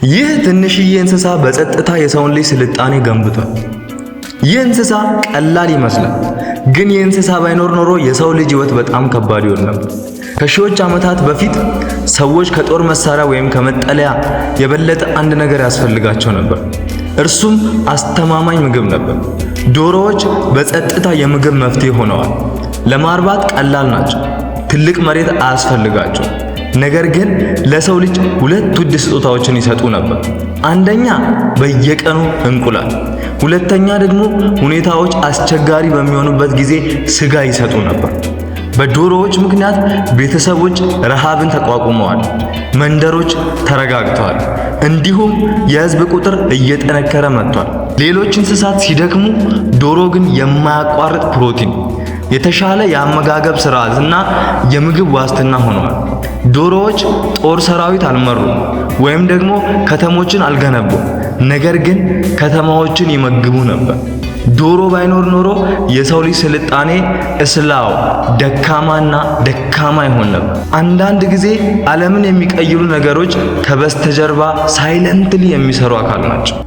ይህ ትንሽዬ እንስሳ በጸጥታ የሰውን ልጅ ስልጣኔ ገንብቷል። ይህ እንስሳ ቀላል ይመስላል፣ ግን ይህ እንስሳ ባይኖር ኖሮ የሰው ልጅ ሕይወት በጣም ከባድ ይሆን ነበር። ከሺዎች ዓመታት በፊት ሰዎች ከጦር መሳሪያ ወይም ከመጠለያ የበለጠ አንድ ነገር ያስፈልጋቸው ነበር። እርሱም አስተማማኝ ምግብ ነበር። ዶሮዎች በጸጥታ የምግብ መፍትሄ ሆነዋል። ለማርባት ቀላል ናቸው፣ ትልቅ መሬት አያስፈልጋቸው። ነገር ግን ለሰው ልጅ ሁለት ውድ ስጦታዎችን ይሰጡ ነበር። አንደኛ በየቀኑ እንቁላል፣ ሁለተኛ ደግሞ ሁኔታዎች አስቸጋሪ በሚሆኑበት ጊዜ ስጋ ይሰጡ ነበር። በዶሮዎች ምክንያት ቤተሰቦች ረሃብን ተቋቁመዋል፣ መንደሮች ተረጋግተዋል፣ እንዲሁም የሕዝብ ቁጥር እየጠነከረ መጥቷል። ሌሎች እንስሳት ሲደክሙ፣ ዶሮ ግን የማያቋርጥ ፕሮቲን፣ የተሻለ የአመጋገብ ስርዓት እና የምግብ ዋስትና ሆነዋል። ዶሮዎች ጦር ሰራዊት አልመሩም ወይም ደግሞ ከተሞችን አልገነቡም፣ ነገር ግን ከተማዎችን ይመግቡ ነበር። ዶሮ ባይኖር ኖሮ የሰው ልጅ ስልጣኔ እስላው ደካማና ደካማ ይሆን ነበር። አንዳንድ ጊዜ ዓለምን የሚቀይሩ ነገሮች ከበስተጀርባ ሳይለንትሊ የሚሰሩ አካል ናቸው።